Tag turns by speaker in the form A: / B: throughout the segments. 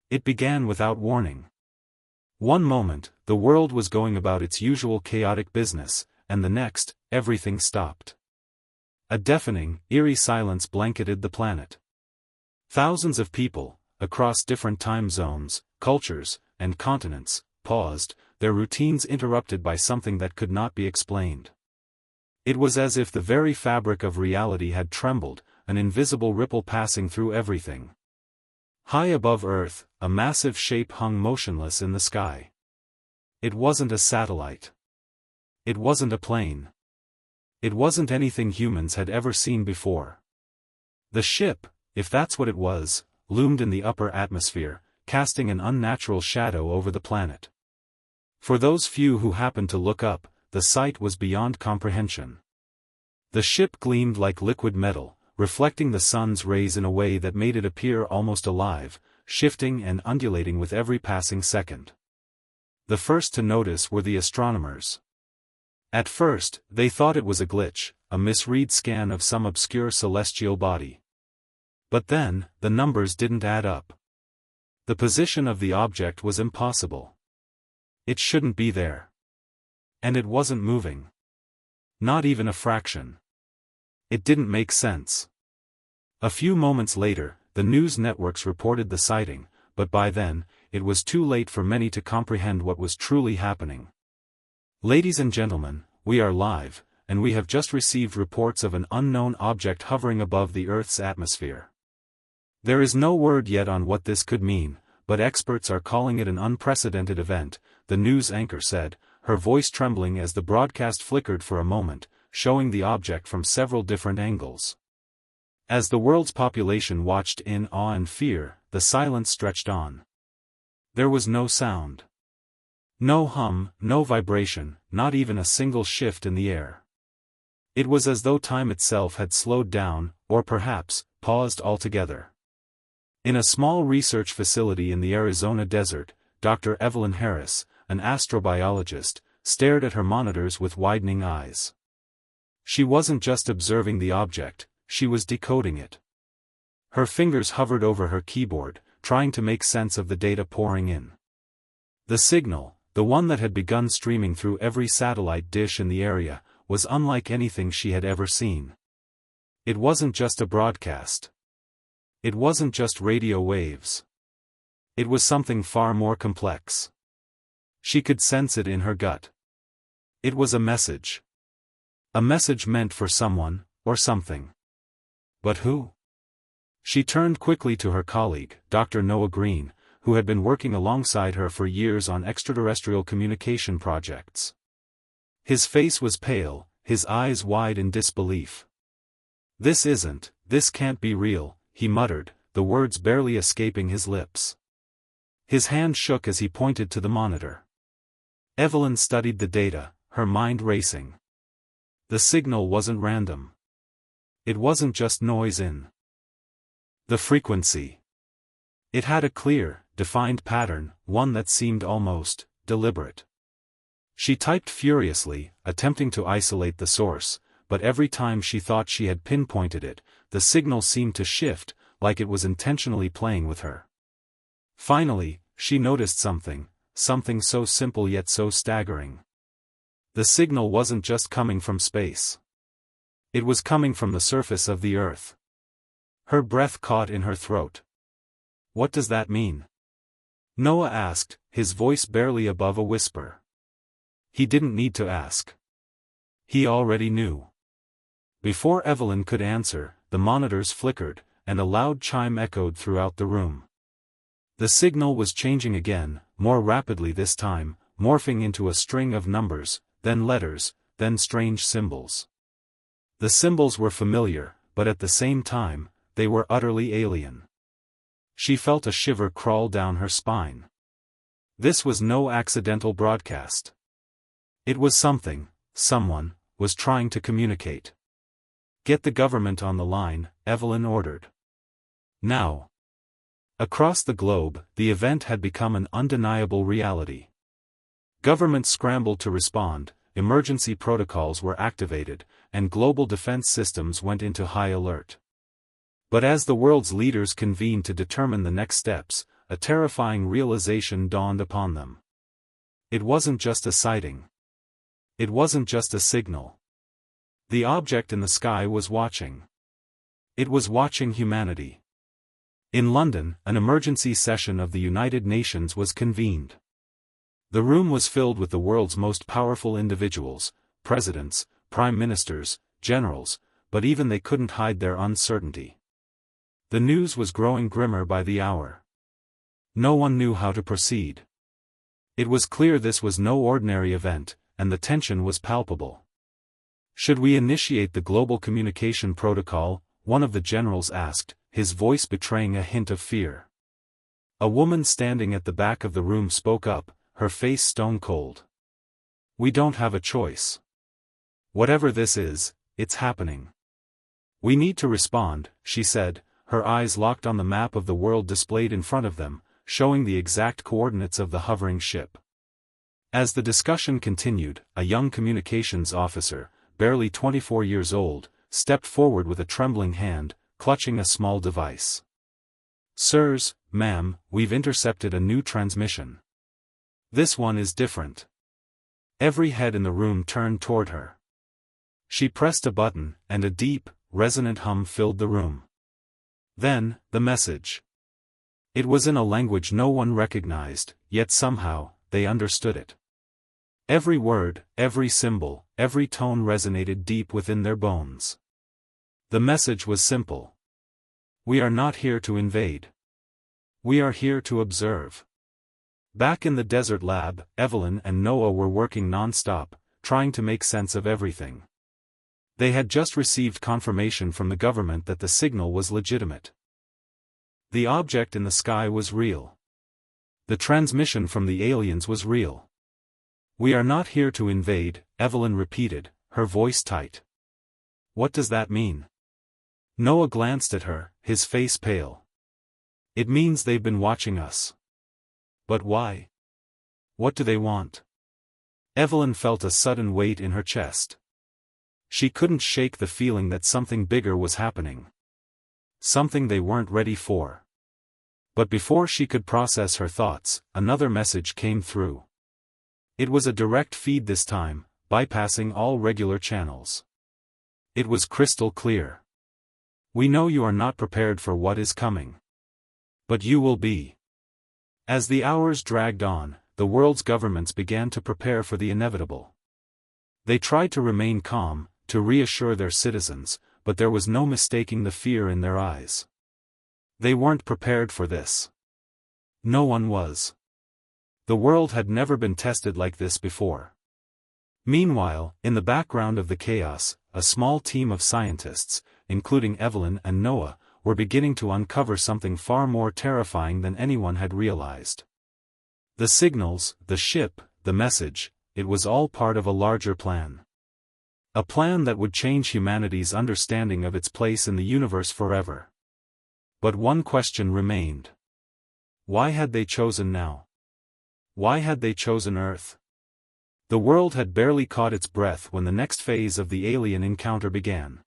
A: It began without warning. One moment, the world was going about its usual chaotic business, and the next, everything stopped. A deafening, eerie silence blanketed the planet. Thousands of people, across different time zones, cultures, and continents, paused, their routines interrupted by something that could not be explained. It was as if the very fabric of reality had trembled, an invisible ripple passing through everything. High above Earth, a massive shape hung motionless in the sky. It wasn't a satellite. It wasn't a plane. It wasn't anything humans had ever seen before. The ship, if that's what it was, loomed in the upper atmosphere, casting an unnatural shadow over the planet. For those few who happened to look up, the sight was beyond comprehension. The ship gleamed like liquid metal, reflecting the sun's rays in a way that made it appear almost alive, shifting and undulating with every passing second. The first to notice were the astronomers. At first, they thought it was a glitch, a misread scan of some obscure celestial body. But then, the numbers didn't add up. The position of the object was impossible. It shouldn't be there. And it wasn't moving. Not even a fraction. It didn't make sense. A few moments later, the news networks reported the sighting, but by then, it was too late for many to comprehend what was truly happening. Ladies and gentlemen, we are live, and we have just received reports of an unknown object hovering above the Earth's atmosphere. There is no word yet on what this could mean, but experts are calling it an unprecedented event, the news anchor said, her voice trembling as the broadcast flickered for a moment, showing the object from several different angles. As the world's population watched in awe and fear, the silence stretched on. There was no sound. No hum, no vibration, not even a single shift in the air. It was as though time itself had slowed down, or perhaps, paused altogether. In a small research facility in the Arizona desert, Dr. Evelyn Harris, an astrobiologist, stared at her monitors with widening eyes. She wasn't just observing the object, she was decoding it. Her fingers hovered over her keyboard, trying to make sense of the data pouring in. The signal, the one that had begun streaming through every satellite dish in the area, was unlike anything she had ever seen. It wasn't just a broadcast. It wasn't just radio waves. It was something far more complex. She could sense it in her gut. It was a message. A message meant for someone, or something. But who? She turned quickly to her colleague, Dr. Noah Green, who had been working alongside her for years on extraterrestrial communication projects. His face was pale, his eyes wide in disbelief. This can't be real, he muttered, the words barely escaping his lips. His hand shook as he pointed to the monitor. Evelyn studied the data, her mind racing. The signal wasn't random. It wasn't just noise in the frequency. It had a clear, defined pattern, one that seemed almost deliberate. She typed furiously, attempting to isolate the source, but every time she thought she had pinpointed it, the signal seemed to shift, like it was intentionally playing with her. Finally, she noticed something so simple yet so staggering. The signal wasn't just coming from space. It was coming from the surface of the Earth. Her breath caught in her throat. What does that mean? Noah asked, his voice barely above a whisper. He didn't need to ask. He already knew. Before Evelyn could answer, the monitors flickered, and a loud chime echoed throughout the room. The signal was changing again, more rapidly this time, morphing into a string of numbers, then letters, then strange symbols. The symbols were familiar, but at the same time, they were utterly alien. She felt a shiver crawl down her spine. This was no accidental broadcast. It was someone, was trying to communicate. Get the government on the line, Evelyn ordered. Now. Across the globe, the event had become an undeniable reality. Governments scrambled to respond, emergency protocols were activated, and global defense systems went into high alert. But as the world's leaders convened to determine the next steps, a terrifying realization dawned upon them. It wasn't just a sighting. It wasn't just a signal. The object in the sky was watching. It was watching humanity. In London, an emergency session of the United Nations was convened. The room was filled with the world's most powerful individuals, presidents, prime ministers, generals, but even they couldn't hide their uncertainty. The news was growing grimmer by the hour. No one knew how to proceed. It was clear this was no ordinary event, and the tension was palpable. Should we initiate the global communication protocol? One of the generals asked, his voice betraying a hint of fear. A woman standing at the back of the room spoke up, her face stone cold. We don't have a choice. Whatever this is, it's happening. We need to respond, she said, her eyes locked on the map of the world displayed in front of them, showing the exact coordinates of the hovering ship. As the discussion continued, a young communications officer, barely 24 years old, stepped forward with a trembling hand, clutching a small device. Sirs, ma'am, we've intercepted a new transmission. This one is different. Every head in the room turned toward her. She pressed a button, and a deep, resonant hum filled the room. Then, the message. It was in a language no one recognized, yet somehow, they understood it. Every word, every symbol, every tone resonated deep within their bones. The message was simple. We are not here to invade. We are here to observe. Back in the desert lab, Evelyn and Noah were working non-stop, trying to make sense of everything. They had just received confirmation from the government that the signal was legitimate. The object in the sky was real. The transmission from the aliens was real. We are not here to invade, Evelyn repeated, her voice tight. What does that mean? Noah glanced at her, his face pale. It means they've been watching us. But why? What do they want? Evelyn felt a sudden weight in her chest. She couldn't shake the feeling that something bigger was happening. Something they weren't ready for. But before she could process her thoughts, another message came through. It was a direct feed this time, bypassing all regular channels. It was crystal clear. We know you are not prepared for what is coming. But you will be. As the hours dragged on, the world's governments began to prepare for the inevitable. They tried to remain calm, to reassure their citizens, but there was no mistaking the fear in their eyes. They weren't prepared for this. No one was. The world had never been tested like this before. Meanwhile, in the background of the chaos, a small team of scientists, including Evelyn and Noah, were beginning to uncover something far more terrifying than anyone had realized. The signals, the ship, the message, it was all part of a larger plan. A plan that would change humanity's understanding of its place in the universe forever. But one question remained. Why had they chosen now? Why had they chosen Earth? The world had barely caught its breath when the next phase of the alien encounter began.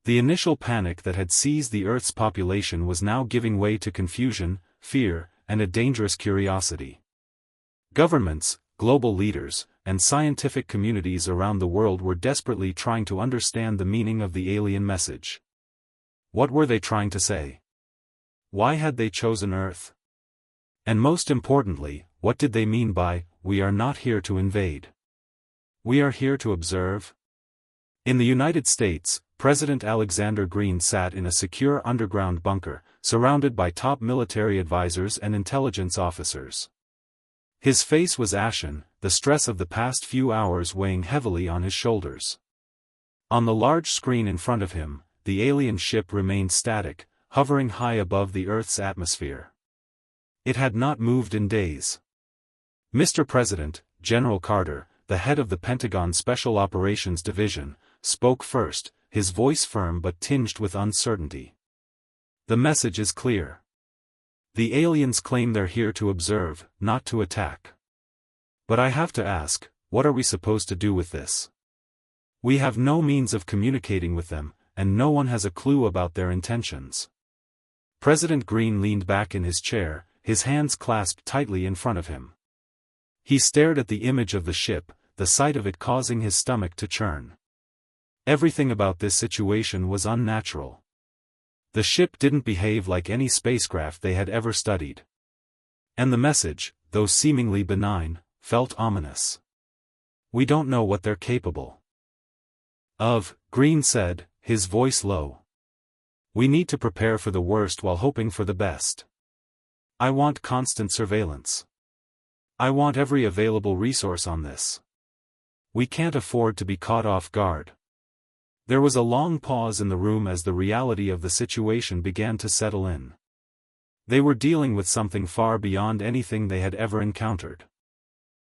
A: The initial panic that had seized the Earth's population was now giving way to confusion, fear, and a dangerous curiosity. Governments, global leaders, and scientific communities around the world were desperately trying to understand the meaning of the alien message. What were they trying to say? Why had they chosen Earth? And most importantly, what did they mean by, "We are not here to invade. We are here to observe"? In the United States, President Alexander Green sat in a secure underground bunker, surrounded by top military advisors and intelligence officers. His face was ashen, the stress of the past few hours weighing heavily on his shoulders. On the large screen in front of him, the alien ship remained static, hovering high above the Earth's atmosphere. It had not moved in days. Mr. President, General Carter, the head of the Pentagon Special Operations Division, spoke first, his voice firm but tinged with uncertainty. The message is clear. The aliens claim they're here to observe, not to attack. But I have to ask, what are we supposed to do with this? We have no means of communicating with them, and no one has a clue about their intentions. President Green leaned back in his chair, his hands clasped tightly in front of him. He stared at the image of the ship, the sight of it causing his stomach to churn. Everything about this situation was unnatural. The ship didn't behave like any spacecraft they had ever studied. And the message, though seemingly benign, felt ominous. "We don't know what they're capable of," Green said, his voice low. "We need to prepare for the worst while hoping for the best. I want constant surveillance. I want every available resource on this. We can't afford to be caught off guard." There was a long pause in the room as the reality of the situation began to settle in. They were dealing with something far beyond anything they had ever encountered.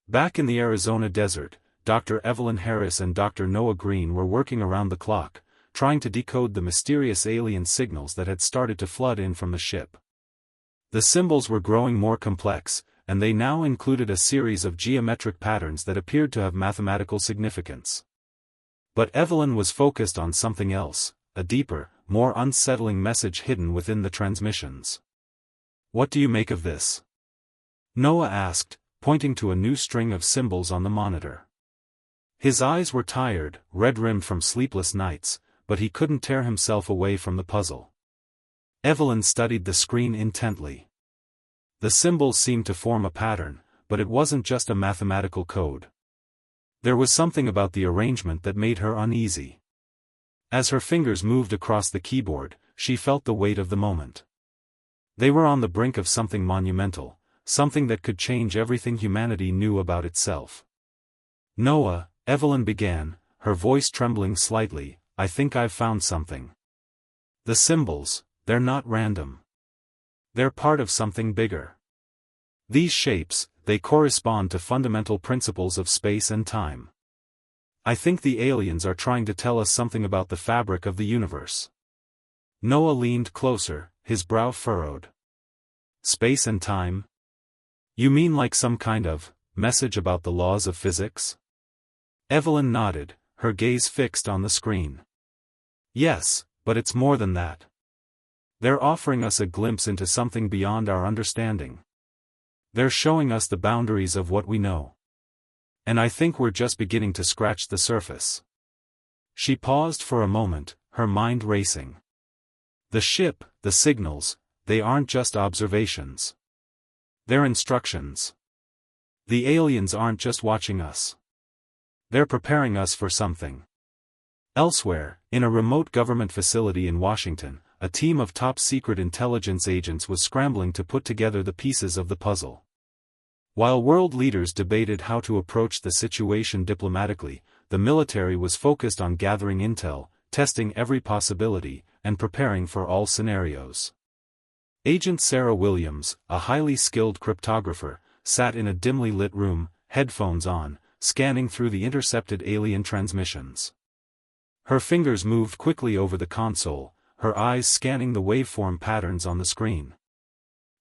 A: Back in the Arizona desert, Dr. Evelyn Harris and Dr. Noah Green were working around the clock, trying to decode the mysterious alien signals that had started to flood in from the ship. The symbols were growing more complex, and they now included a series of geometric patterns that appeared to have mathematical significance. But Evelyn was focused on something else, a deeper, more unsettling message hidden within the transmissions. "What do you make of this?" Noah asked, pointing to a new string of symbols on the monitor. His eyes were tired, red-rimmed from sleepless nights, but he couldn't tear himself away from the puzzle. Evelyn studied the screen intently. The symbols seemed to form a pattern, but it wasn't just a mathematical code. There was something about the arrangement that made her uneasy. As her fingers moved across the keyboard, she felt the weight of the moment. They were on the brink of something monumental, something that could change everything humanity knew about itself. "Noah," Evelyn began, her voice trembling slightly, "I think I've found something. The symbols, they're not random. They're part of something bigger. These shapes, they correspond to fundamental principles of space and time. I think the aliens are trying to tell us something about the fabric of the universe." Noah leaned closer, his brow furrowed. "Space and time? You mean like some kind of message about the laws of physics?" Evelyn nodded, her gaze fixed on the screen. "Yes, but it's more than that. They're offering us a glimpse into something beyond our understanding. They're showing us the boundaries of what we know. And I think we're just beginning to scratch the surface." She paused for a moment, her mind racing. The ship, the signals, they aren't just observations. They're instructions. The aliens aren't just watching us. They're preparing us for something. Elsewhere, in a remote government facility in Washington, a team of top-secret intelligence agents was scrambling to put together the pieces of the puzzle. While world leaders debated how to approach the situation diplomatically, the military was focused on gathering intel, testing every possibility, and preparing for all scenarios. Agent Sarah Williams, a highly skilled cryptographer, sat in a dimly lit room, headphones on, scanning through the intercepted alien transmissions. Her fingers moved quickly over the console, her eyes scanning the waveform patterns on the screen.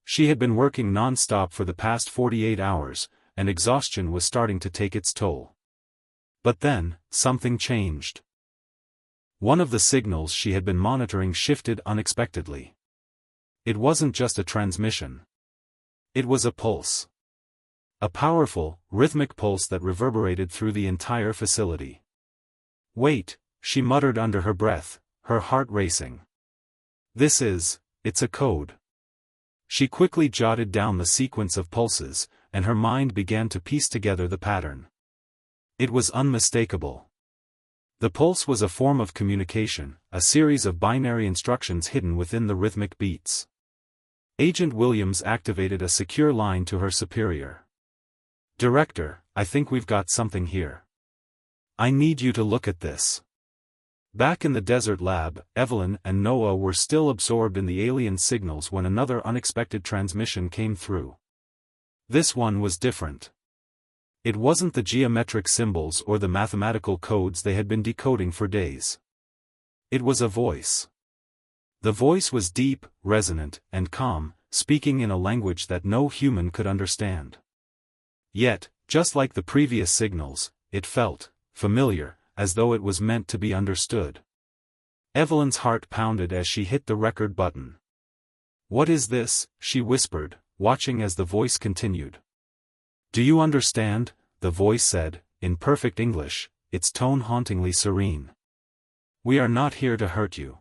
A: She had been working non-stop for the past 48 hours, and exhaustion was starting to take its toll. But then, something changed. One of the signals she had been monitoring shifted unexpectedly. It wasn't just a transmission. It was a pulse. A powerful, rhythmic pulse that reverberated through the entire facility. "Wait," she muttered under her breath, her heart racing. It's a code." She quickly jotted down the sequence of pulses, and her mind began to piece together the pattern. It was unmistakable. The pulse was a form of communication, a series of binary instructions hidden within the rhythmic beats. Agent Williams activated a secure line to her superior. "Director, I think we've got something here. I need you to look at this." Back in the desert lab, Evelyn and Noah were still absorbed in the alien signals when another unexpected transmission came through. This one was different. It wasn't the geometric symbols or the mathematical codes they had been decoding for days. It was a voice. The voice was deep, resonant, and calm, speaking in a language that no human could understand. Yet, just like the previous signals, it felt familiar, as though it was meant to be understood. Evelyn's heart pounded as she hit the record button. "What is this?" she whispered, watching as the voice continued. "Do you understand?" the voice said, in perfect English, its tone hauntingly serene. "We are not here to hurt you.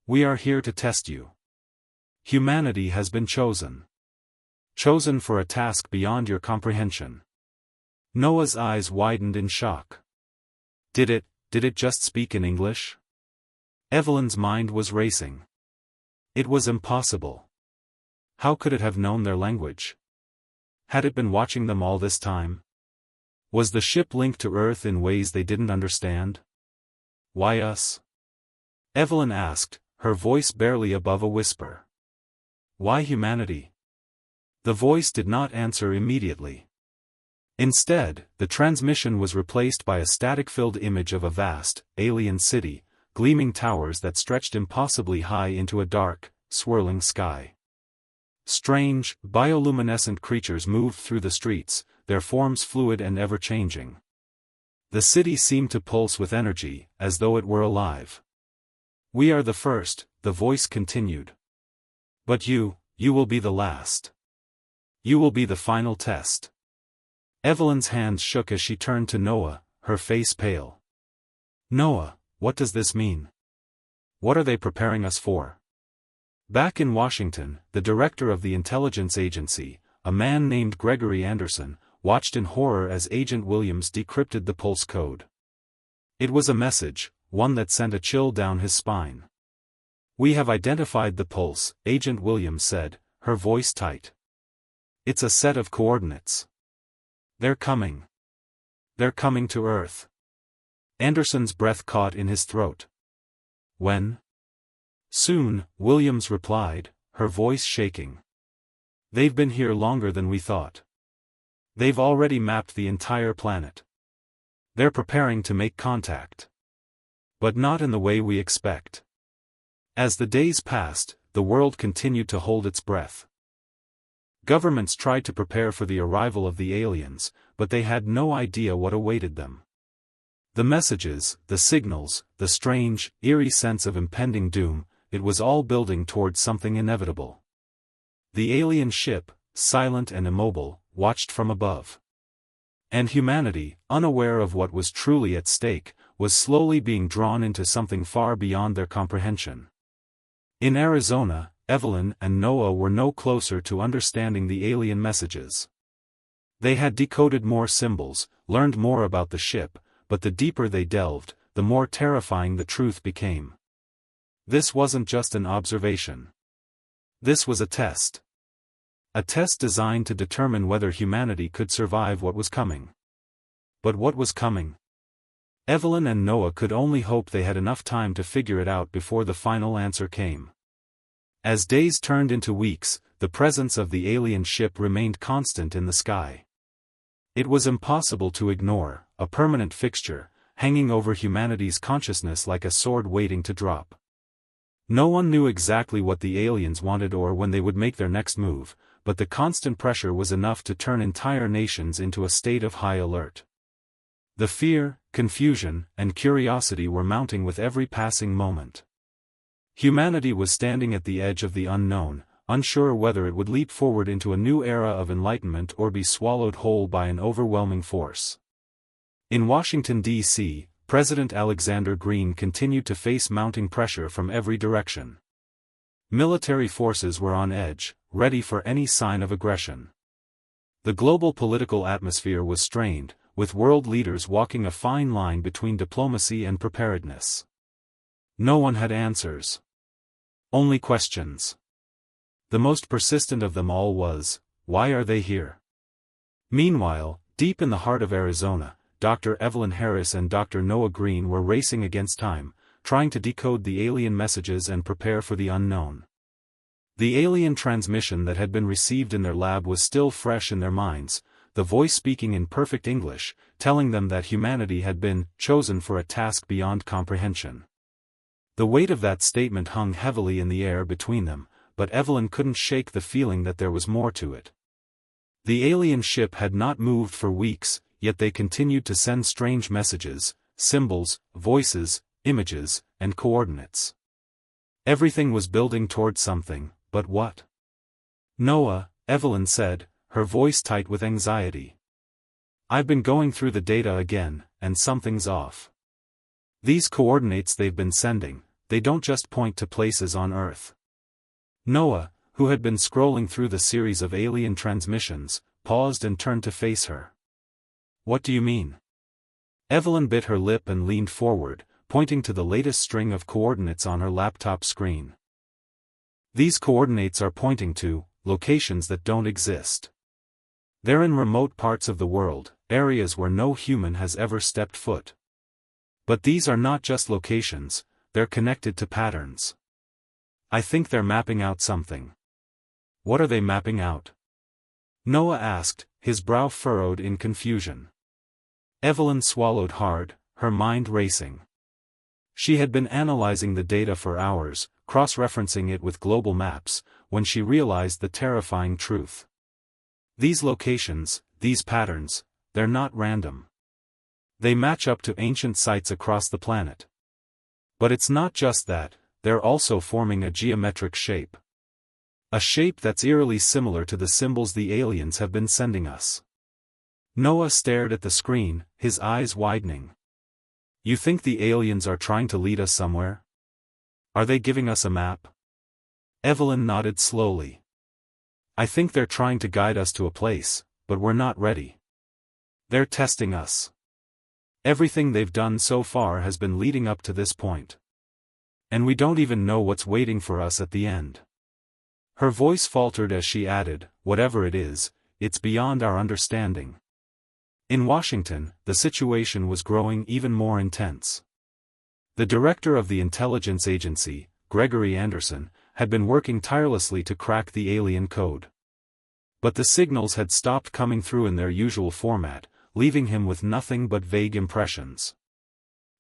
A: We are here to test you. Humanity has been chosen. Chosen for a task beyond your comprehension." Noah's eyes widened in shock. Did it just speak in English? Evelyn's mind was racing. It was impossible. How could it have known their language? Had it been watching them all this time? Was the ship linked to Earth in ways they didn't understand? "Why us?" Evelyn asked, her voice barely above a whisper. "Why humanity?" The voice did not answer immediately. Instead, the transmission was replaced by a static-filled image of a vast, alien city, gleaming towers that stretched impossibly high into a dark, swirling sky. Strange, bioluminescent creatures moved through the streets, their forms fluid and ever-changing. The city seemed to pulse with energy, as though it were alive. "We are the first," the voice continued. "But you will be the last. You will be the final test." Evelyn's hands shook as she turned to Noah, her face pale. "Noah, what does this mean? What are they preparing us for?" Back in Washington, the director of the intelligence agency, a man named Gregory Anderson, watched in horror as Agent Williams decrypted the pulse code. It was a message, one that sent a chill down his spine. "We have identified the pulse," Agent Williams said, her voice tight. "It's a set of coordinates. They're coming. They're coming to Earth." Anderson's breath caught in his throat. "When?" "Soon," Williams replied, her voice shaking. "They've been here longer than we thought. They've already mapped the entire planet. They're preparing to make contact. But not in the way we expect." As the days passed, the world continued to hold its breath. Governments tried to prepare for the arrival of the aliens, but they had no idea what awaited them. The messages, the signals, the strange, eerie sense of impending doom, it was all building towards something inevitable. The alien ship, silent and immobile, watched from above. And humanity, unaware of what was truly at stake, was slowly being drawn into something far beyond their comprehension. In Arizona, Evelyn and Noah were no closer to understanding the alien messages. They had decoded more symbols, learned more about the ship, but the deeper they delved, the more terrifying the truth became. This wasn't just an observation. This was a test. A test designed to determine whether humanity could survive what was coming. But what was coming? Evelyn and Noah could only hope they had enough time to figure it out before the final answer came. As days turned into weeks, the presence of the alien ship remained constant in the sky. It was impossible to ignore, a permanent fixture, hanging over humanity's consciousness like a sword waiting to drop. No one knew exactly what the aliens wanted or when they would make their next move, but the constant pressure was enough to turn entire nations into a state of high alert. The fear, confusion, and curiosity were mounting with every passing moment. Humanity was standing at the edge of the unknown, unsure whether it would leap forward into a new era of enlightenment or be swallowed whole by an overwhelming force. In Washington, D.C., President Alexander Green continued to face mounting pressure from every direction. Military forces were on edge, ready for any sign of aggression. The global political atmosphere was strained, with world leaders walking a fine line between diplomacy and preparedness. No one had answers. Only questions. The most persistent of them all was, why are they here? Meanwhile, deep in the heart of Arizona, Dr. Evelyn Harris and Dr. Noah Green were racing against time, trying to decode the alien messages and prepare for the unknown. The alien transmission that had been received in their lab was still fresh in their minds, the voice speaking in perfect English, telling them that humanity had been chosen for a task beyond comprehension. The weight of that statement hung heavily in the air between them, but Evelyn couldn't shake the feeling that there was more to it. The alien ship had not moved for weeks, yet they continued to send strange messages, symbols, voices, images, and coordinates. Everything was building toward something, but what? Noah, Evelyn said, her voice tight with anxiety. I've been going through the data again, and something's off. These coordinates they've been sending, they don't just point to places on Earth. Noah, who had been scrolling through the series of alien transmissions, paused and turned to face her. What do you mean? Evelyn bit her lip and leaned forward, pointing to the latest string of coordinates on her laptop screen. These coordinates are pointing to locations that don't exist. They're in remote parts of the world, areas where no human has ever stepped foot. But these are not just locations, they're connected to patterns. I think they're mapping out something. What are they mapping out? Noah asked, his brow furrowed in confusion. Evelyn swallowed hard, her mind racing. She had been analyzing the data for hours, cross-referencing it with global maps, when she realized the terrifying truth. These locations, these patterns, they're not random. They match up to ancient sites across the planet. But it's not just that, they're also forming a geometric shape. A shape that's eerily similar to the symbols the aliens have been sending us. Noah stared at the screen, his eyes widening. You think the aliens are trying to lead us somewhere? Are they giving us a map? Evelyn nodded slowly. I think they're trying to guide us to a place, but we're not ready. They're testing us. Everything they've done so far has been leading up to this point. And we don't even know what's waiting for us at the end. Her voice faltered as she added, whatever it is, it's beyond our understanding. In Washington, the situation was growing even more intense. The director of the intelligence agency, Gregory Anderson, had been working tirelessly to crack the alien code. But the signals had stopped coming through in their usual format, leaving him with nothing but vague impressions.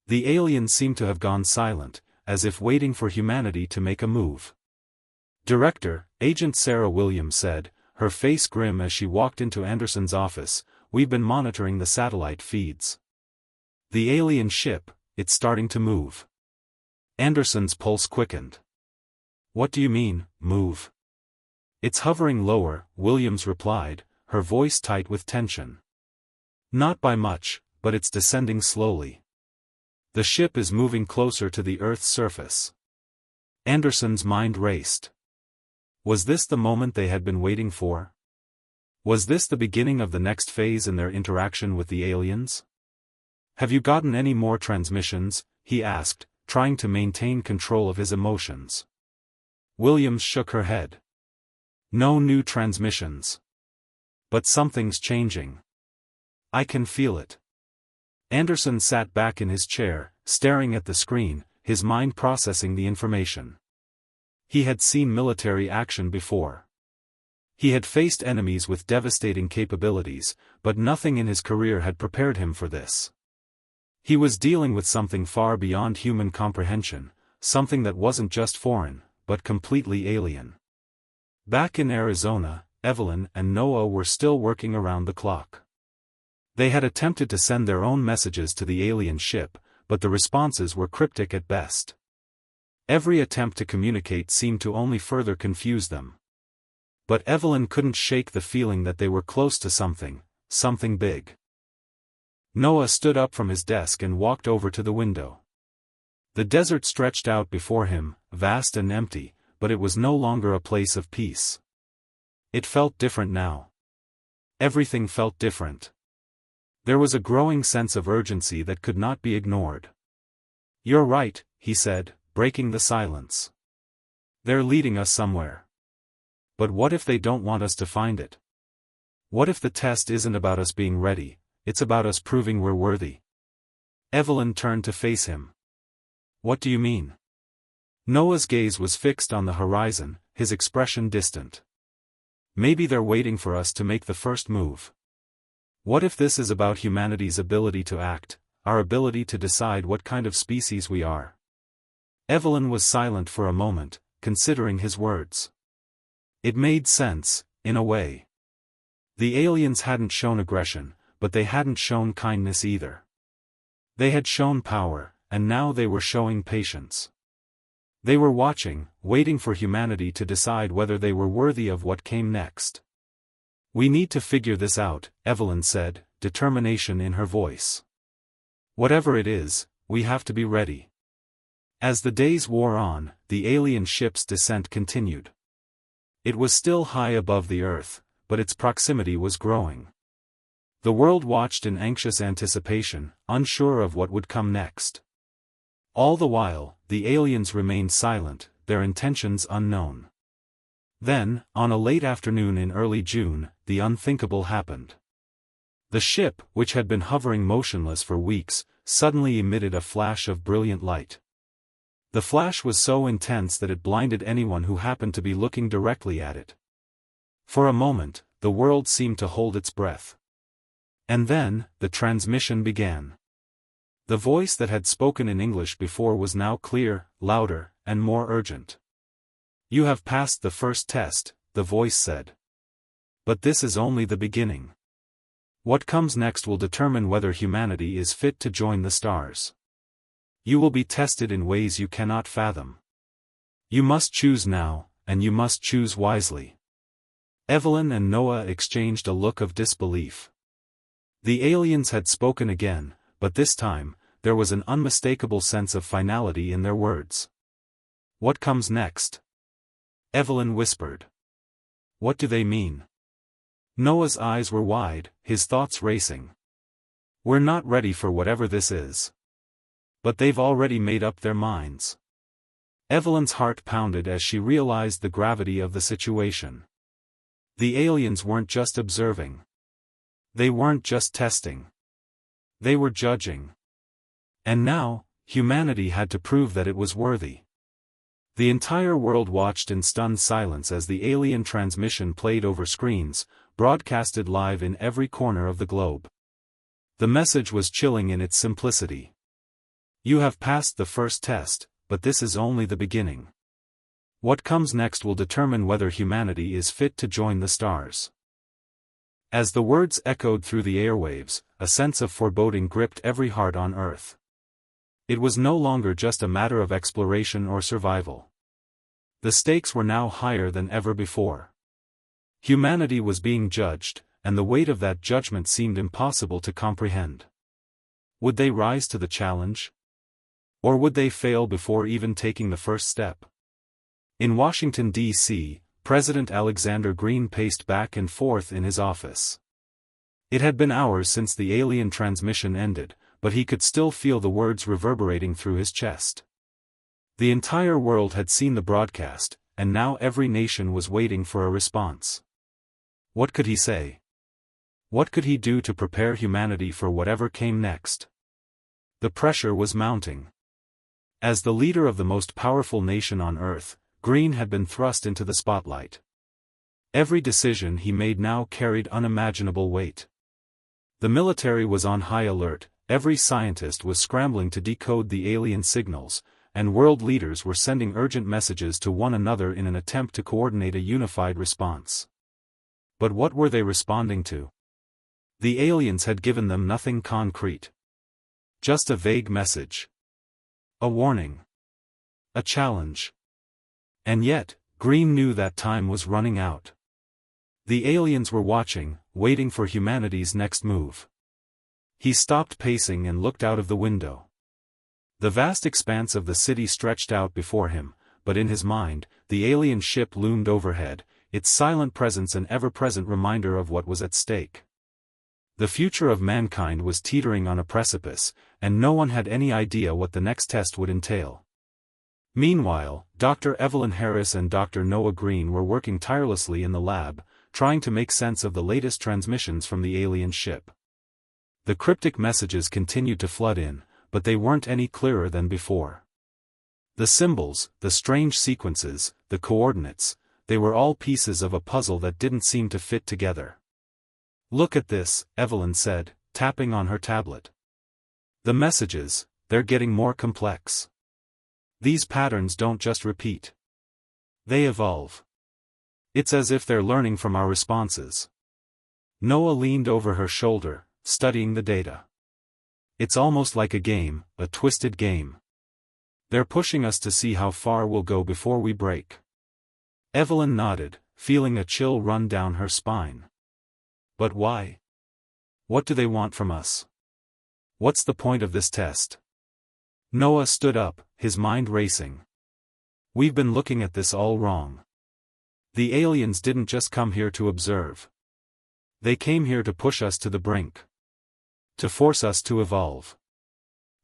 A: The aliens seemed to have gone silent, as if waiting for humanity to make a move. Director, Agent Sarah Williams said, her face grim as she walked into Anderson's office, we've been monitoring the satellite feeds. The alien ship, it's starting to move. Anderson's pulse quickened. What do you mean, move? It's hovering lower, Williams replied, her voice tight with tension. Not by much, but it's descending slowly. The ship is moving closer to the Earth's surface. Anderson's mind raced. Was this the moment they had been waiting for? Was this the beginning of the next phase in their interaction with the aliens? Have you gotten any more transmissions? He asked, trying to maintain control of his emotions. Williams shook her head. No new transmissions. But something's changing. I can feel it. Anderson sat back in his chair, staring at the screen, his mind processing the information. He had seen military action before. He had faced enemies with devastating capabilities, but nothing in his career had prepared him for this. He was dealing with something far beyond human comprehension, something that wasn't just foreign, but completely alien. Back in Arizona, Evelyn and Noah were still working around the clock. They had attempted to send their own messages to the alien ship, but the responses were cryptic at best. Every attempt to communicate seemed to only further confuse them. But Evelyn couldn't shake the feeling that they were close to something big. Noah stood up from his desk and walked over to the window. The desert stretched out before him, vast and empty, but it was no longer a place of peace. It felt different now. Everything felt different. There was a growing sense of urgency that could not be ignored. You're right, he said, breaking the silence. They're leading us somewhere. But what if they don't want us to find it? What if the test isn't about us being ready, it's about us proving we're worthy? Evelyn turned to face him. What do you mean? Noah's gaze was fixed on the horizon, his expression distant. Maybe they're waiting for us to make the first move. What if this is about humanity's ability to act, our ability to decide what kind of species we are? Evelyn was silent for a moment, considering his words. It made sense, in a way. The aliens hadn't shown aggression, but they hadn't shown kindness either. They had shown power, and now they were showing patience. They were watching, waiting for humanity to decide whether they were worthy of what came next. We need to figure this out, Evelyn said, determination in her voice. Whatever it is, we have to be ready. As the days wore on, the alien ship's descent continued. It was still high above the Earth, but its proximity was growing. The world watched in anxious anticipation, unsure of what would come next. All the while, the aliens remained silent, their intentions unknown. Then, on a late afternoon in early June, the unthinkable happened. The ship, which had been hovering motionless for weeks, suddenly emitted a flash of brilliant light. The flash was so intense that it blinded anyone who happened to be looking directly at it. For a moment, the world seemed to hold its breath. And then, the transmission began. The voice that had spoken in English before was now clear, louder, and more urgent. "You have passed the first test," the voice said. "But this is only the beginning. What comes next will determine whether humanity is fit to join the stars. You will be tested in ways you cannot fathom. You must choose now, and you must choose wisely." Evelyn and Noah exchanged a look of disbelief. The aliens had spoken again, but this time, there was an unmistakable sense of finality in their words. "What comes next?" Evelyn whispered. "What do they mean?" Noah's eyes were wide, his thoughts racing. "We're not ready for whatever this is. But they've already made up their minds." Evelyn's heart pounded as she realized the gravity of the situation. The aliens weren't just observing. They weren't just testing. They were judging. And now, humanity had to prove that it was worthy. The entire world watched in stunned silence as the alien transmission played over screens, broadcasted live in every corner of the globe. The message was chilling in its simplicity. "You have passed the first test, but this is only the beginning. What comes next will determine whether humanity is fit to join the stars." As the words echoed through the airwaves, a sense of foreboding gripped every heart on Earth. It was no longer just a matter of exploration or survival. The stakes were now higher than ever before. Humanity was being judged, and the weight of that judgment seemed impossible to comprehend. Would they rise to the challenge? Or would they fail before even taking the first step? In Washington, D.C., President Alexander Green paced back and forth in his office. It had been hours since the alien transmission ended, but he could still feel the words reverberating through his chest. The entire world had seen the broadcast, and now every nation was waiting for a response. What could he say? What could he do to prepare humanity for whatever came next? The pressure was mounting. As the leader of the most powerful nation on Earth, Green had been thrust into the spotlight. Every decision he made now carried unimaginable weight. The military was on high alert, every scientist was scrambling to decode the alien signals, and world leaders were sending urgent messages to one another in an attempt to coordinate a unified response. But what were they responding to? The aliens had given them nothing concrete. Just a vague message. A warning. A challenge. And yet, Green knew that time was running out. The aliens were watching, waiting for humanity's next move. He stopped pacing and looked out of the window. The vast expanse of the city stretched out before him, but in his mind, the alien ship loomed overhead, its silent presence an ever-present reminder of what was at stake. The future of mankind was teetering on a precipice, and no one had any idea what the next test would entail. Meanwhile, Dr. Evelyn Harris and Dr. Noah Green were working tirelessly in the lab, trying to make sense of the latest transmissions from the alien ship. The cryptic messages continued to flood in, but they weren't any clearer than before. The symbols, the strange sequences, the coordinates, they were all pieces of a puzzle that didn't seem to fit together. "Look at this," Evelyn said, tapping on her tablet. "The messages, they're getting more complex. These patterns don't just repeat. They evolve. It's as if they're learning from our responses." Noah leaned over her shoulder, studying the data. "It's almost like a game, a twisted game. They're pushing us to see how far we'll go before we break." Evelyn nodded, feeling a chill run down her spine. But why? What do they want from us? What's the point of this test? Noah stood up, his mind racing. We've been looking at this all wrong. The aliens didn't just come here to observe. They came here to push us to the brink. To force us to evolve.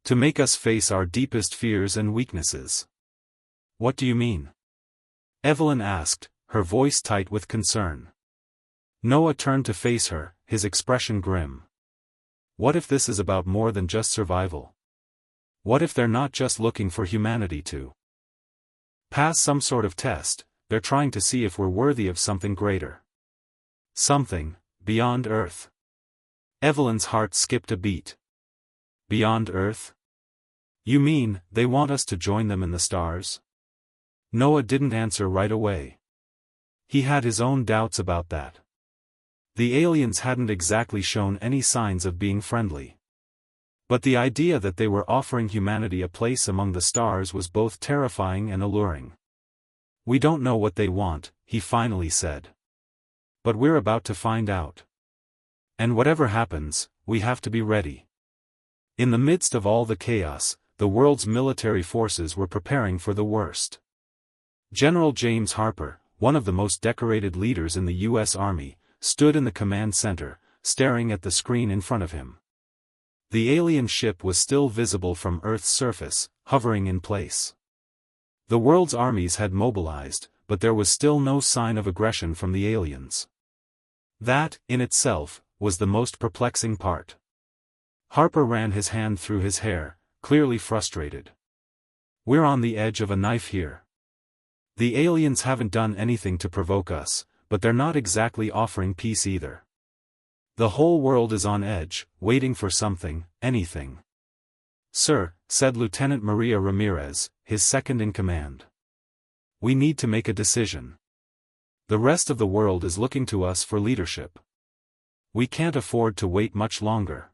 A: To make us face our deepest fears and weaknesses. What do you mean? Evelyn asked, her voice tight with concern. Noah turned to face her, his expression grim. What if this is about more than just survival? What if they're not just looking for humanity to pass some sort of test, they're trying to see if we're worthy of something greater? Something beyond Earth. Evelyn's heart skipped a beat. Beyond Earth? You mean, they want us to join them in the stars? Noah didn't answer right away. He had his own doubts about that. The aliens hadn't exactly shown any signs of being friendly. But the idea that they were offering humanity a place among the stars was both terrifying and alluring. We don't know what they want, he finally said. But we're about to find out. And whatever happens, we have to be ready. In the midst of all the chaos, the world's military forces were preparing for the worst. General James Harper, one of the most decorated leaders in the U.S. Army, stood in the command center, staring at the screen in front of him. The alien ship was still visible from Earth's surface, hovering in place. The world's armies had mobilized, but there was still no sign of aggression from the aliens. That, in itself, was the most perplexing part. Harper ran his hand through his hair, clearly frustrated. We're on the edge of a knife here. The aliens haven't done anything to provoke us, but they're not exactly offering peace either. The whole world is on edge, waiting for something, anything. Sir, said Lieutenant Maria Ramirez, his second in command. We need to make a decision. The rest of the world is looking to us for leadership. We can't afford to wait much longer.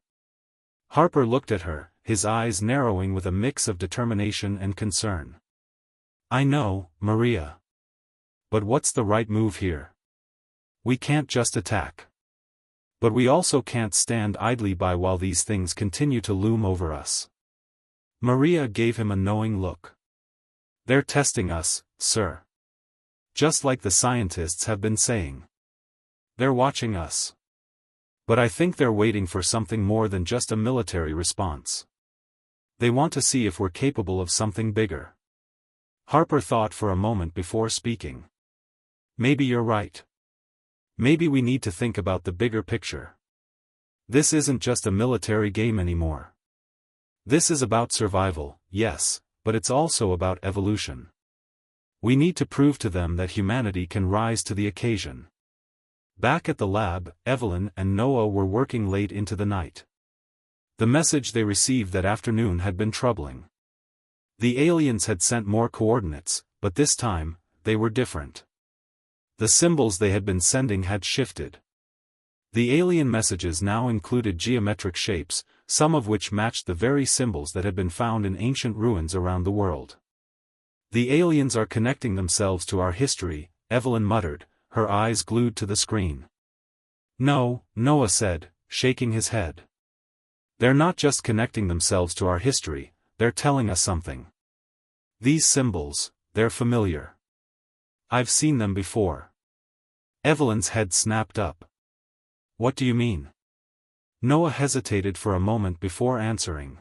A: Harper looked at her, his eyes narrowing with a mix of determination and concern. I know, Maria. But what's the right move here? We can't just attack. But we also can't stand idly by while these things continue to loom over us. Maria gave him a knowing look. They're testing us, sir. Just like the scientists have been saying. They're watching us. But I think they're waiting for something more than just a military response. They want to see if we're capable of something bigger. Harper thought for a moment before speaking. Maybe you're right. Maybe we need to think about the bigger picture. This isn't just a military game anymore. This is about survival, yes, but it's also about evolution. We need to prove to them that humanity can rise to the occasion. Back at the lab, Evelyn and Noah were working late into the night. The message they received that afternoon had been troubling. The aliens had sent more coordinates, but this time, they were different. The symbols they had been sending had shifted. The alien messages now included geometric shapes, some of which matched the very symbols that had been found in ancient ruins around the world. The aliens are connecting themselves to our history, Evelyn muttered, her eyes glued to the screen. No, Noah said, shaking his head. They're not just connecting themselves to our history, they're telling us something. These symbols, they're familiar. I've seen them before. Evelyn's head snapped up. What do you mean? Noah hesitated for a moment before answering.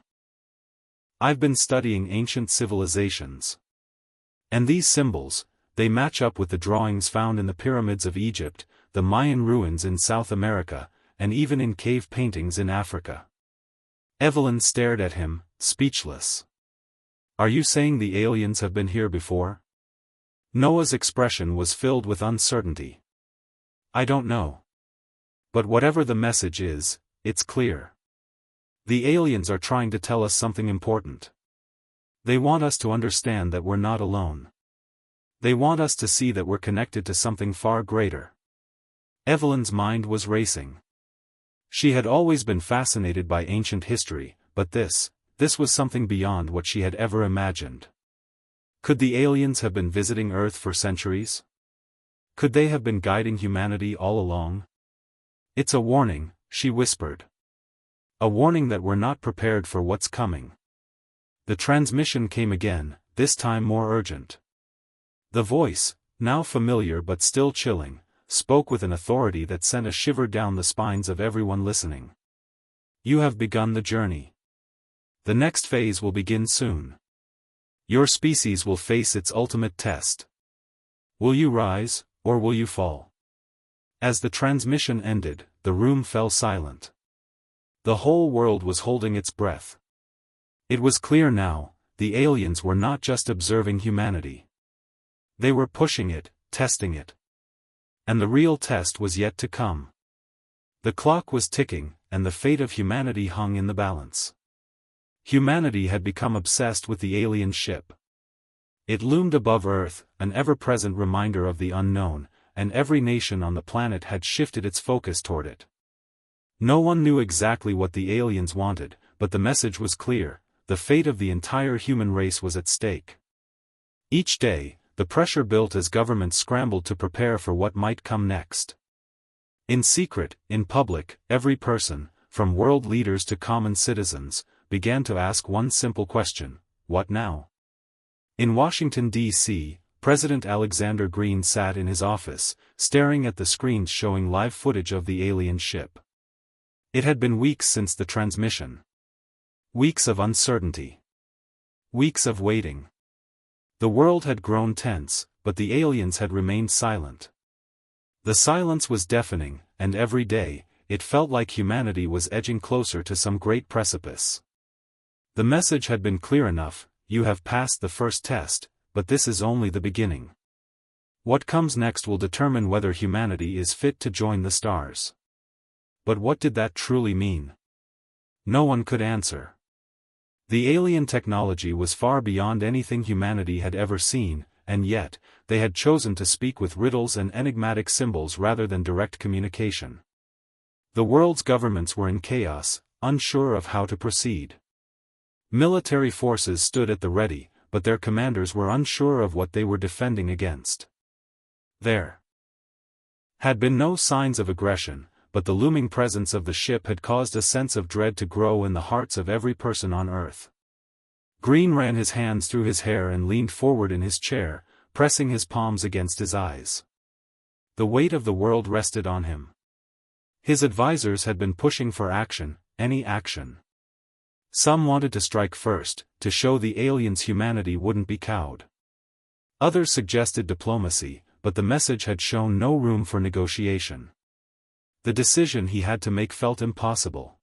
A: I've been studying ancient civilizations. And these symbols, they match up with the drawings found in the pyramids of Egypt, the Mayan ruins in South America, and even in cave paintings in Africa. Evelyn stared at him, speechless. Are you saying the aliens have been here before? Noah's expression was filled with uncertainty. I don't know. But whatever the message is, it's clear. The aliens are trying to tell us something important. They want us to understand that we're not alone. They want us to see that we're connected to something far greater. Evelyn's mind was racing. She had always been fascinated by ancient history, but this was something beyond what she had ever imagined. Could the aliens have been visiting Earth for centuries? Could they have been guiding humanity all along? It's a warning, she whispered. A warning that we're not prepared for what's coming. The transmission came again, this time more urgent. The voice, now familiar but still chilling, spoke with an authority that sent a shiver down the spines of everyone listening. You have begun the journey. The next phase will begin soon. Your species will face its ultimate test. Will you rise, or will you fall? As the transmission ended, the room fell silent. The whole world was holding its breath. It was clear now, the aliens were not just observing humanity. They were pushing it, testing it. And the real test was yet to come. The clock was ticking, and the fate of humanity hung in the balance. Humanity had become obsessed with the alien ship. It loomed above Earth, an ever-present reminder of the unknown, and every nation on the planet had shifted its focus toward it. No one knew exactly what the aliens wanted, but the message was clear: the fate of the entire human race was at stake. Each day, the pressure built as governments scrambled to prepare for what might come next. In secret, in public, every person, from world leaders to common citizens, began to ask one simple question: what now? In Washington, D.C., President Alexander Green sat in his office, staring at the screens showing live footage of the alien ship. It had been weeks since the transmission. Weeks of uncertainty. Weeks of waiting. The world had grown tense, but the aliens had remained silent. The silence was deafening, and every day, it felt like humanity was edging closer to some great precipice. The message had been clear enough: you have passed the first test, but this is only the beginning. What comes next will determine whether humanity is fit to join the stars. But what did that truly mean? No one could answer. The alien technology was far beyond anything humanity had ever seen, and yet, they had chosen to speak with riddles and enigmatic symbols rather than direct communication. The world's governments were in chaos, unsure of how to proceed. Military forces stood at the ready, but their commanders were unsure of what they were defending against. There had been no signs of aggression, but the looming presence of the ship had caused a sense of dread to grow in the hearts of every person on Earth. Green ran his hands through his hair and leaned forward in his chair, pressing his palms against his eyes. The weight of the world rested on him. His advisors had been pushing for action, any action. Some wanted to strike first, to show the aliens humanity wouldn't be cowed. Others suggested diplomacy, but the message had shown no room for negotiation. The decision he had to make felt impossible.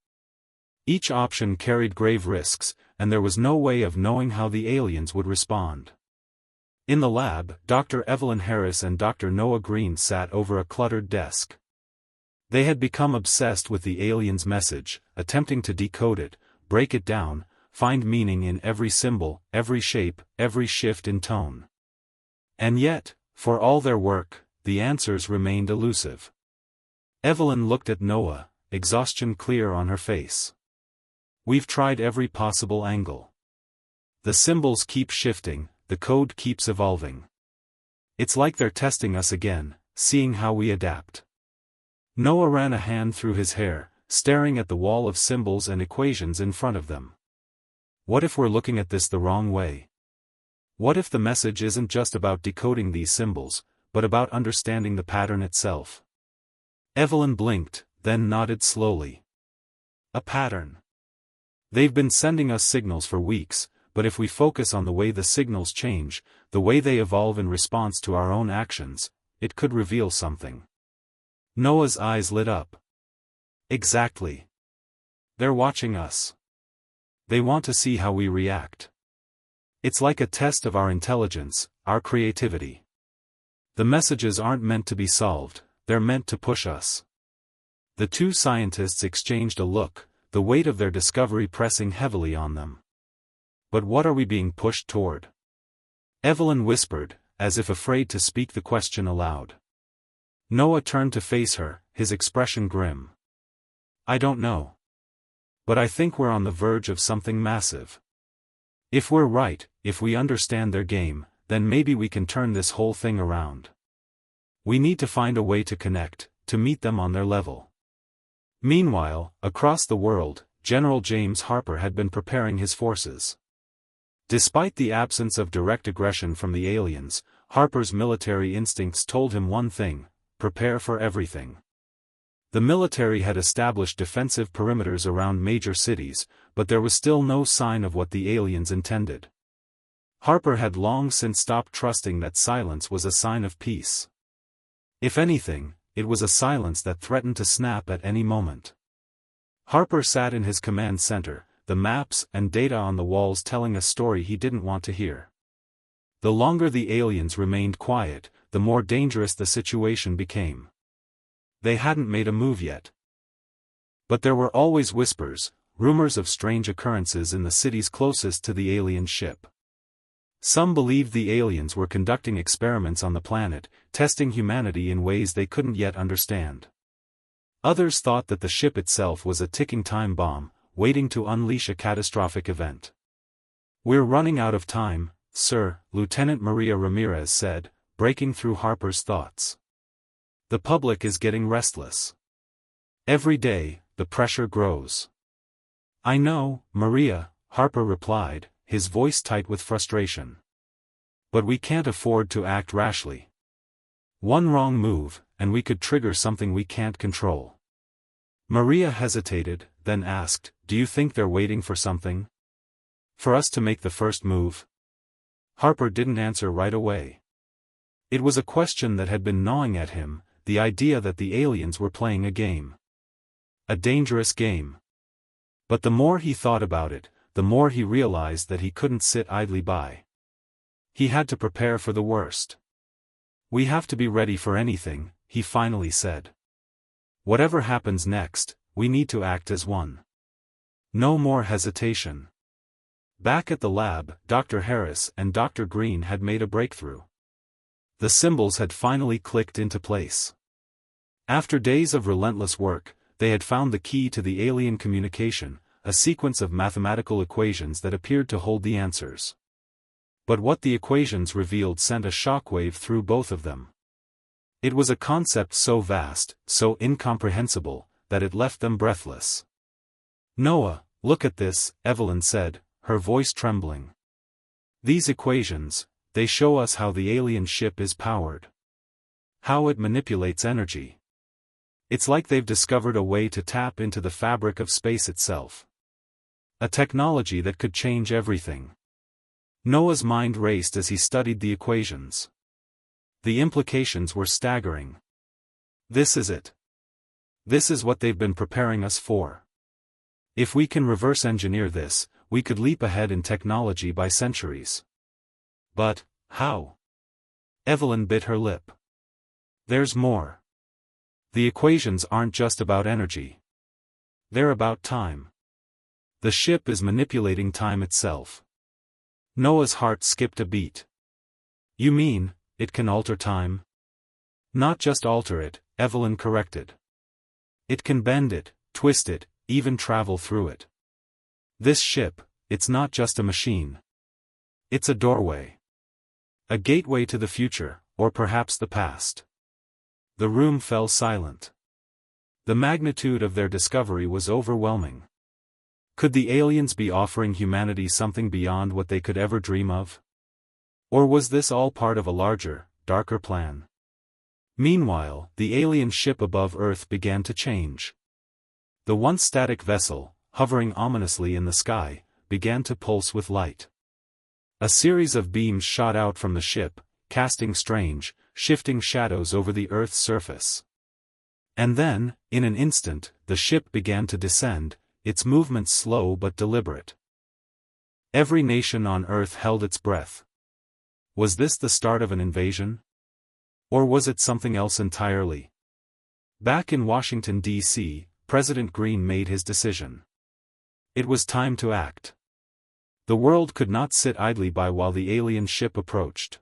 A: Each option carried grave risks, and there was no way of knowing how the aliens would respond. In the lab, Dr. Evelyn Harris and Dr. Noah Green sat over a cluttered desk. They had become obsessed with the aliens' message, attempting to decode it, break it down, find meaning in every symbol, every shape, every shift in tone. And yet, for all their work, the answers remained elusive. Evelyn looked at Noah, exhaustion clear on her face. We've tried every possible angle. The symbols keep shifting, the code keeps evolving. It's like they're testing us again, seeing how we adapt. Noah ran a hand through his hair, staring at the wall of symbols and equations in front of them. What if we're looking at this the wrong way? What if the message isn't just about decoding these symbols, but about understanding the pattern itself? Evelyn blinked, then nodded slowly. A pattern. They've been sending us signals for weeks, but if we focus on the way the signals change, the way they evolve in response to our own actions, it could reveal something. Noah's eyes lit up. Exactly. They're watching us. They want to see how we react. It's like a test of our intelligence, our creativity. The messages aren't meant to be solved, they're meant to push us. The two scientists exchanged a look, the weight of their discovery pressing heavily on them. But what are we being pushed toward? Evelyn whispered, as if afraid to speak the question aloud. Noah turned to face her, his expression grim. I don't know. But I think we're on the verge of something massive. If we're right, if we understand their game, then maybe we can turn this whole thing around. We need to find a way to connect, to meet them on their level. Meanwhile, across the world, General James Harper had been preparing his forces. Despite the absence of direct aggression from the aliens, Harper's military instincts told him one thing: prepare for everything. The military had established defensive perimeters around major cities, but there was still no sign of what the aliens intended. Harper had long since stopped trusting that silence was a sign of peace. If anything, it was a silence that threatened to snap at any moment. Harper sat in his command center, the maps and data on the walls telling a story he didn't want to hear. The longer the aliens remained quiet, the more dangerous the situation became. They hadn't made a move yet. But there were always whispers, rumors of strange occurrences in the cities closest to the alien ship. Some believed the aliens were conducting experiments on the planet, testing humanity in ways they couldn't yet understand. Others thought that the ship itself was a ticking time bomb, waiting to unleash a catastrophic event. "We're running out of time, sir," Lieutenant Maria Ramirez said, breaking through Harper's thoughts. "The public is getting restless. Every day, the pressure grows." "I know, Maria," Harper replied, his voice tight with frustration. "But we can't afford to act rashly. One wrong move, and we could trigger something we can't control." Maria hesitated, then asked, "Do you think they're waiting for something? For us to make the first move?" Harper didn't answer right away. It was a question that had been gnawing at him, the idea that the aliens were playing a game. A dangerous game. But the more he thought about it, the more he realized that he couldn't sit idly by. He had to prepare for the worst. "We have to be ready for anything," he finally said. "Whatever happens next, we need to act as one. No more hesitation." Back at the lab, Dr. Harris and Dr. Green had made a breakthrough. The symbols had finally clicked into place. After days of relentless work, they had found the key to the alien communication, a sequence of mathematical equations that appeared to hold the answers. But what the equations revealed sent a shockwave through both of them. It was a concept so vast, so incomprehensible, that it left them breathless. "Noah, look at this," Evelyn said, her voice trembling. "These equations, they show us how the alien ship is powered. How it manipulates energy. It's like they've discovered a way to tap into the fabric of space itself. A technology that could change everything." Noah's mind raced as he studied the equations. The implications were staggering. This is it. This is what they've been preparing us for. If we can reverse engineer this, we could leap ahead in technology by centuries. But, how? Evelyn bit her lip. "There's more. The equations aren't just about energy. They're about time. The ship is manipulating time itself." Noah's heart skipped a beat. "You mean, it can alter time?" "Not just alter it," Evelyn corrected. "It can bend it, twist it, even travel through it. This ship, it's not just a machine. It's a doorway. A gateway to the future, or perhaps the past." The room fell silent. The magnitude of their discovery was overwhelming. Could the aliens be offering humanity something beyond what they could ever dream of? Or was this all part of a larger, darker plan? Meanwhile, the alien ship above Earth began to change. The once static vessel, hovering ominously in the sky, began to pulse with light. A series of beams shot out from the ship, casting strange, shifting shadows over the Earth's surface. And then, in an instant, the ship began to descend, its movements slow but deliberate. Every nation on Earth held its breath. Was this the start of an invasion? Or was it something else entirely? Back in Washington, D.C., President Green made his decision. It was time to act. The world could not sit idly by while the alien ship approached.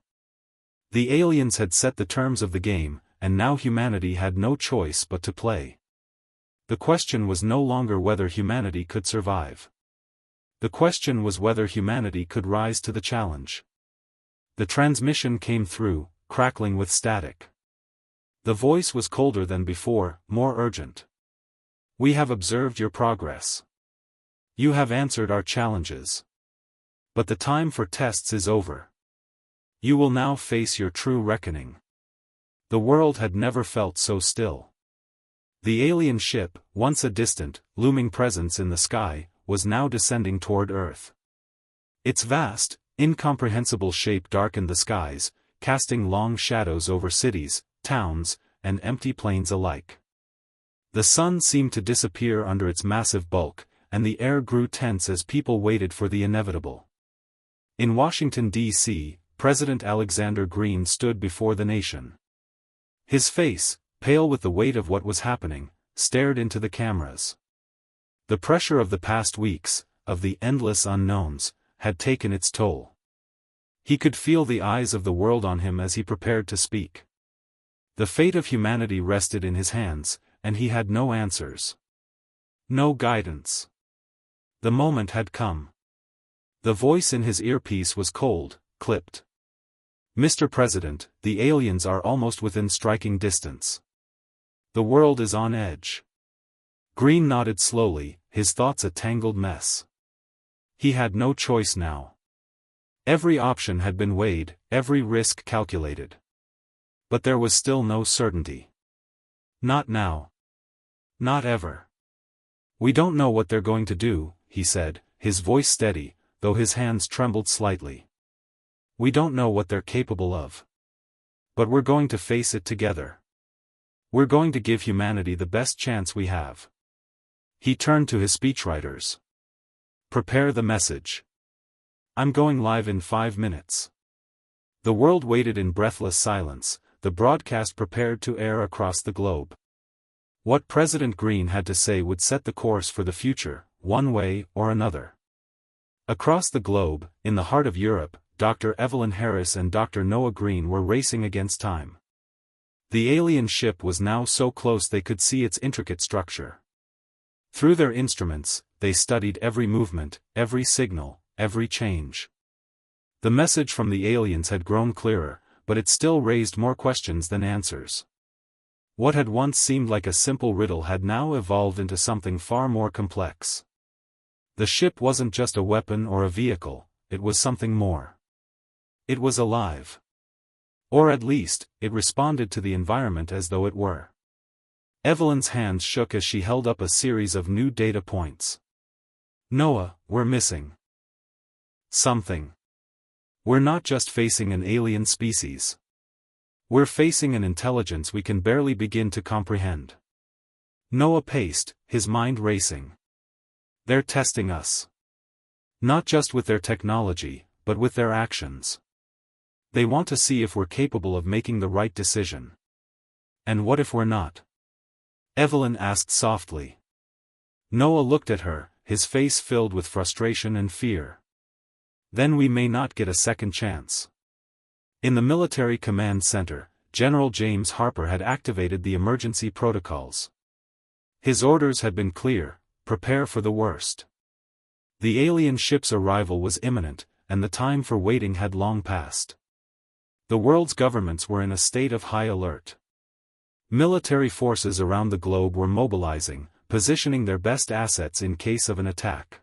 A: The aliens had set the terms of the game, and now humanity had no choice but to play. The question was no longer whether humanity could survive. The question was whether humanity could rise to the challenge. The transmission came through, crackling with static. The voice was colder than before, more urgent. We have observed your progress. You have answered our challenges. But the time for tests is over. You will now face your true reckoning. The world had never felt so still. The alien ship, once a distant, looming presence in the sky, was now descending toward Earth. Its vast, incomprehensible shape darkened the skies, casting long shadows over cities, towns, and empty plains alike. The sun seemed to disappear under its massive bulk, and the air grew tense as people waited for the inevitable. In Washington, D.C., President Alexander Green stood before the nation. His face, pale with the weight of what was happening, stared into the cameras. The pressure of the past weeks, of the endless unknowns, had taken its toll. He could feel the eyes of the world on him as he prepared to speak. The fate of humanity rested in his hands, and he had no answers. No guidance. The moment had come. The voice in his earpiece was cold, clipped. Mr. President, the aliens are almost within striking distance. The world is on edge. Green nodded slowly, his thoughts a tangled mess. He had no choice now. Every option had been weighed, every risk calculated. But there was still no certainty. Not now. Not ever. We don't know what they're going to do, he said, his voice steady, though his hands trembled slightly. We don't know what they're capable of. But we're going to face it together. We're going to give humanity the best chance we have. He turned to his speechwriters. Prepare the message. I'm going live in 5 minutes. The world waited in breathless silence, the broadcast prepared to air across the globe. What President Green had to say would set the course for the future, one way or another. Across the globe, in the heart of Europe, Dr. Evelyn Harris and Dr. Noah Green were racing against time. The alien ship was now so close they could see its intricate structure. Through their instruments, they studied every movement, every signal, every change. The message from the aliens had grown clearer, but it still raised more questions than answers. What had once seemed like a simple riddle had now evolved into something far more complex. The ship wasn't just a weapon or a vehicle, it was something more. It was alive. Or at least, it responded to the environment as though it were. Evelyn's hands shook as she held up a series of new data points. Noah, we're missing something. We're not just facing an alien species. We're facing an intelligence we can barely begin to comprehend. Noah paced, his mind racing. They're testing us. Not just with their technology, but with their actions. They want to see if we're capable of making the right decision. And what if we're not? Evelyn asked softly. Noah looked at her, his face filled with frustration and fear. Then we may not get a second chance. In the military command center, General James Harper had activated the emergency protocols. His orders had been clear: prepare for the worst. The alien ship's arrival was imminent, and the time for waiting had long passed. The world's governments were in a state of high alert. Military forces around the globe were mobilizing, positioning their best assets in case of an attack.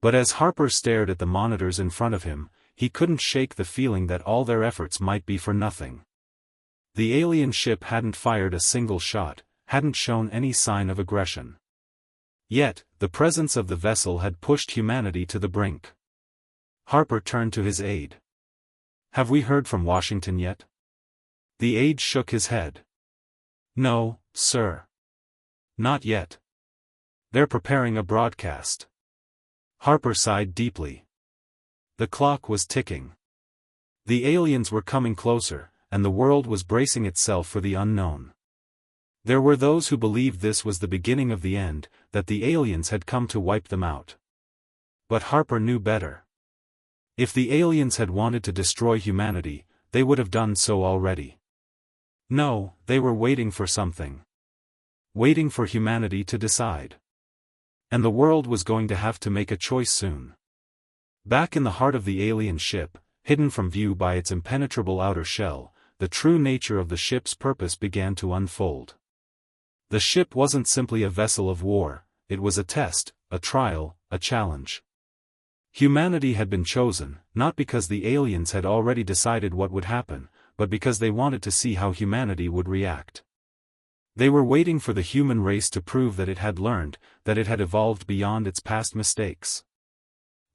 A: But as Harper stared at the monitors in front of him, he couldn't shake the feeling that all their efforts might be for nothing. The alien ship hadn't fired a single shot, hadn't shown any sign of aggression. Yet, the presence of the vessel had pushed humanity to the brink. Harper turned to his aide. Have we heard from Washington yet? The aide shook his head. No, sir. Not yet. They're preparing a broadcast. Harper sighed deeply. The clock was ticking. The aliens were coming closer, and the world was bracing itself for the unknown. There were those who believed this was the beginning of the end, that the aliens had come to wipe them out. But Harper knew better. If the aliens had wanted to destroy humanity, they would have done so already. No, they were waiting for something. Waiting for humanity to decide. And the world was going to have to make a choice soon. Back in the heart of the alien ship, hidden from view by its impenetrable outer shell, the true nature of the ship's purpose began to unfold. The ship wasn't simply a vessel of war, it was a test, a trial, a challenge. Humanity had been chosen, not because the aliens had already decided what would happen, but because they wanted to see how humanity would react. They were waiting for the human race to prove that it had learned, that it had evolved beyond its past mistakes.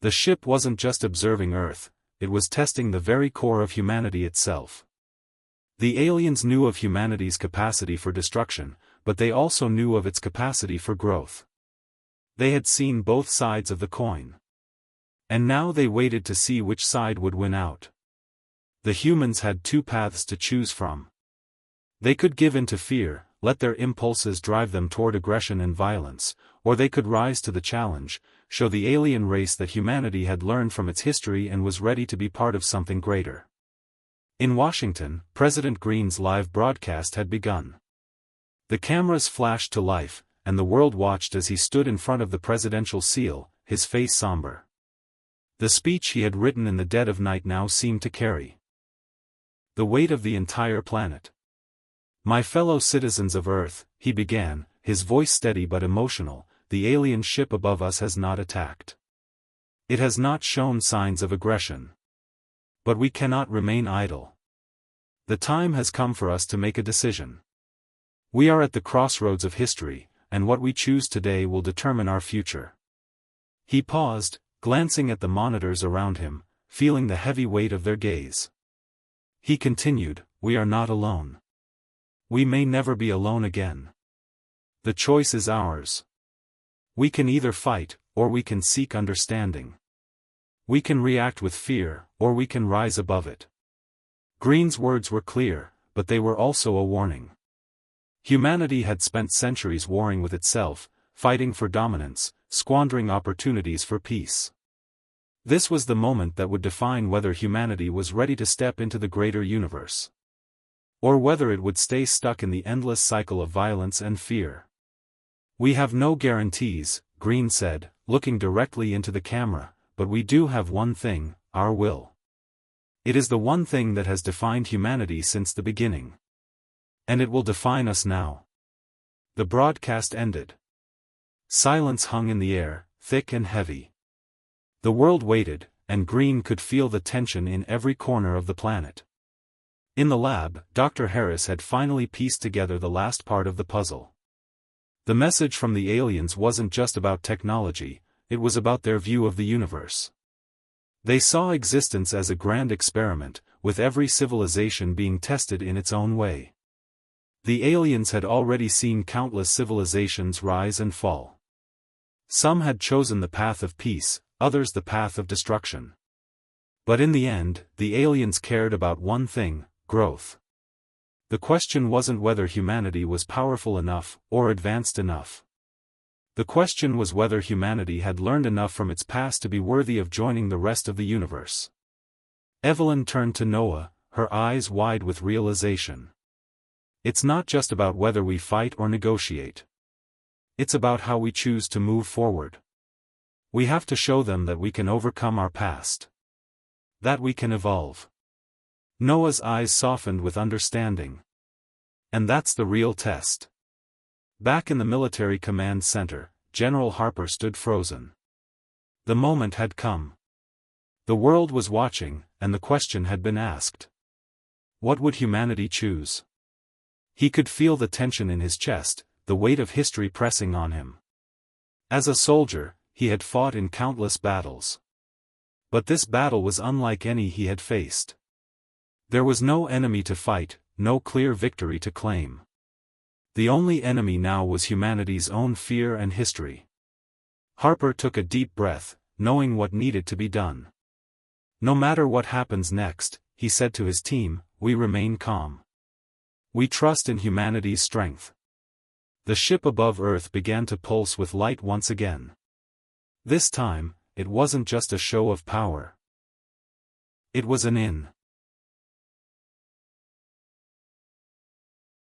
A: The ship wasn't just observing Earth, it was testing the very core of humanity itself. The aliens knew of humanity's capacity for destruction, but they also knew of its capacity for growth. They had seen both sides of the coin. And now they waited to see which side would win out. The humans had two paths to choose from. They could give in to fear, let their impulses drive them toward aggression and violence, or they could rise to the challenge, show the alien race that humanity had learned from its history and was ready to be part of something greater. In Washington, President Green's live broadcast had begun. The cameras flashed to life, and the world watched as he stood in front of the presidential seal, his face somber. The speech he had written in the dead of night now seemed to carry the weight of the entire planet. "My fellow citizens of Earth," he began, his voice steady but emotional, "the alien ship above us has not attacked. It has not shown signs of aggression. But we cannot remain idle. The time has come for us to make a decision. We are at the crossroads of history, and what we choose today will determine our future." He paused, glancing at the monitors around him, feeling the heavy weight of their gaze. He continued, "We are not alone. We may never be alone again. The choice is ours. We can either fight, or we can seek understanding. We can react with fear, or we can rise above it." Green's words were clear, but they were also a warning. Humanity had spent centuries warring with itself, fighting for dominance, squandering opportunities for peace. This was the moment that would define whether humanity was ready to step into the greater universe, or whether it would stay stuck in the endless cycle of violence and fear. "We have no guarantees," Green said, looking directly into the camera, "but we do have one thing, our will. It is the one thing that has defined humanity since the beginning. And it will define us now." The broadcast ended. Silence hung in the air, thick and heavy. The world waited, and Green could feel the tension in every corner of the planet. In the lab, Dr. Harris had finally pieced together the last part of the puzzle. The message from the aliens wasn't just about technology, it was about their view of the universe. They saw existence as a grand experiment, with every civilization being tested in its own way. The aliens had already seen countless civilizations rise and fall. Some had chosen the path of peace, others the path of destruction. But in the end, the aliens cared about one thing: growth. The question wasn't whether humanity was powerful enough, or advanced enough. The question was whether humanity had learned enough from its past to be worthy of joining the rest of the universe. Evelyn turned to Noah, her eyes wide with realization. "It's not just about whether we fight or negotiate. It's about how we choose to move forward. We have to show them that we can overcome our past. That we can evolve." Noah's eyes softened with understanding. "And that's the real test." Back in the military command center, General Harper stood frozen. The moment had come. The world was watching, and the question had been asked. What would humanity choose? He could feel the tension in his chest, the weight of history pressing on him. As a soldier, he had fought in countless battles. But this battle was unlike any he had faced. There was no enemy to fight, no clear victory to claim. The only enemy now was humanity's own fear and history. Harper took a deep breath, knowing what needed to be done. "No matter what happens next," he said to his team, "we remain calm. We trust in humanity's strength." The ship above Earth began to pulse with light once again. This time, it wasn't just a show of power. It was an